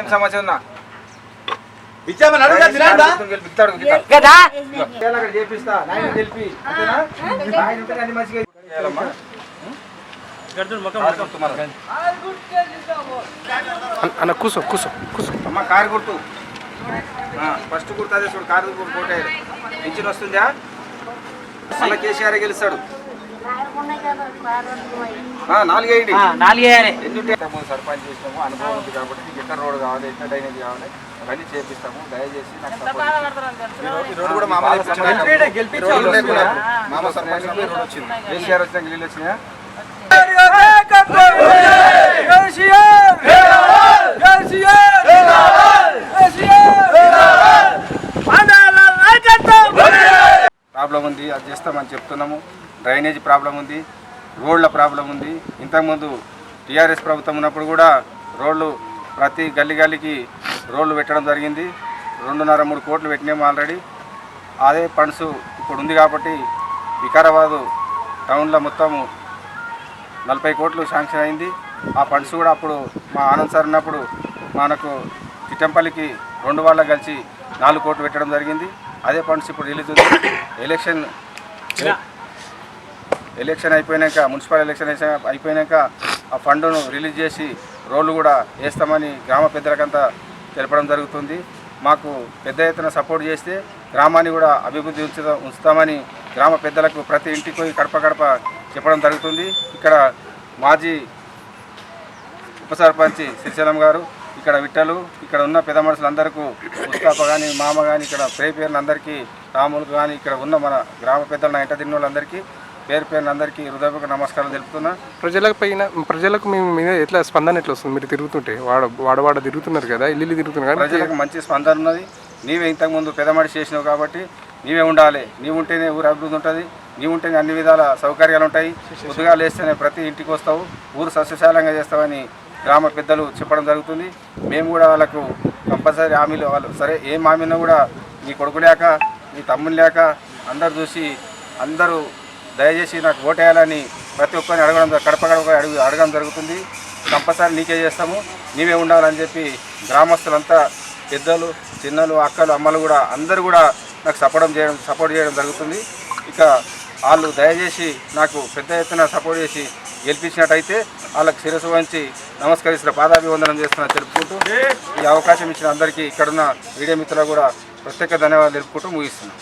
ఏం సమాచారం ఉన్నా చేపిస్తా నాయన తెలిపి అన్ని మంచిగా అన్న కూసో కూసో కూసో అమ్మ కారు గుర్తు ఫస్ట్ గుర్తు అదే చూడు కారు గుర్తు కోటే పింఛన్ వస్తుందా మళ్ళీ కేసీఆర్ గెలుస్తాడు 4 ఎందుకంటే సర్పంచ్ చేసినాము అనుభవం ఉంది కాబట్టి నీకు ఎక్కడ రోడ్ కావాలి ఎక్కడ డ్రైనేజ్ కావాలి అవన్నీ చేపిస్తాము దయచేసి కేసీఆర్ వచ్చినాక నీళ్ళు వచ్చినాయా ప్రాబ్లం ఉంది అది చేస్తామని చెప్తున్నాము డ్రైనేజీ ప్రాబ్లం ఉంది రోడ్ల ప్రాబ్లం ఉంది ఇంతకుముందు టీఆర్ఎస్ ప్రభుత్వం ఉన్నప్పుడు కూడా రోడ్లు ప్రతి గల్లీకి రోడ్లు పెట్టడం జరిగింది 2.5-3 కోట్లు పెట్టినాము ఆల్రెడీ అదే ఫండ్స్ ఇప్పుడు ఉంది కాబట్టి వికారాబాదు టౌన్లో మొత్తము 40 కోట్లు శాంక్షన్ అయింది ఆ ఫండ్స్ కూడా అప్పుడు మా ఆనంద్ సార్ ఉన్నప్పుడు మనకు చిట్టంపల్లికి 2 వాళ్ళకి కలిసి 4 కోట్లు పెట్టడం జరిగింది అదే ఫండ్స్ ఇప్పుడు రిలీజ్ ఉంది ఎలక్షన్ అయిపోయాక మున్సిపల్ ఎలక్షన్ అయిపోయాక ఆ ఫండ్ను రిలీజ్ చేసి రోడ్లు కూడా వేస్తామని గ్రామ పెద్దలకంతా తెలపడం జరుగుతుంది మాకు పెద్ద ఎత్తున సపోర్ట్ చేస్తే గ్రామాన్ని కూడా అభివృద్ధి ఉంచుతామని గ్రామ పెద్దలకు ప్రతి ఇంటికి పోయి గడప చెప్పడం జరుగుతుంది ఇక్కడ మాజీ ఉప సర్పంచ్ శ్రీశైలం గారు ఇక్కడ విట్టలు ఇక్కడ ఉన్న పెద్ద మనుషులందరికీ ముస్తాఫా కానీ మామ కానీ ఇక్కడ పేర్లందరికీ రాములకు కానీ ఇక్కడ ఉన్న మన గ్రామ పెద్దల ఇంట తిన్న వాళ్ళందరికీ పేరునందరికీ హృదయపూర్వక నమస్కారం తెలుపుతున్నా ప్రజలకు మీద ఎట్లా స్పందన ఎట్లా వస్తుంది మీరు తిరుగుతుంటే వాడవాడ తిరుగుతున్నారు కదా ఇల్లు తిరుగుతున్నారు కదా ప్రజలకు మంచి స్పందన ఉన్నది నీవే ఇంతకుముందు పెదమడి చేసినావు కాబట్టి నీవే ఉండాలి నీవు ఉంటేనే ఊరు అభివృద్ధి ఉంటుంది నీవు ఉంటేనే అన్ని విధాల సౌకర్యాలు ఉంటాయి పొద్దుగా లేస్తేనే ప్రతి ఇంటికి వస్తావు ఊరు సస్యశాలంగా చేస్తావని గ్రామ పెద్దలు చెప్పడం జరుగుతుంది మేము కూడా వాళ్ళకు కంపల్సరీ హామీలు వాళ్ళు సరే ఏం హామీనా కూడా నీ కొడుకు లేక నీ తమ్ముని లేక అందరు చూసి అందరూ దయచేసి నాకు ఓటేయాలని ప్రతి ఒక్కరిని అడగడం జరుగుతుంది కంపల్సరీ నీకే చేస్తాము నీవే ఉండాలని చెప్పి గ్రామస్తులంతా పెద్దలు చిన్నలు అక్కలు అమ్మలు కూడా అందరూ కూడా నాకు సపోర్ట్ చేయడం జరుగుతుంది ఇక వాళ్ళు దయచేసి నాకు పెద్ద ఎత్తున సపోర్ట్ చేసి గెలిపించినట్టయితే వాళ్ళకి శిరస్సు వంచి నమస్కరిస్తున్న పాదాభివందనం చేస్తున్నా తెలుపుకుంటూ ఈ అవకాశం ఇచ్చిన అందరికీ ఇక్కడున్న మీడియా మిత్రులకు కూడా ప్రత్యేక ధన్యవాదాలు తెలుపుకుంటూ ముగిస్తున్నాను.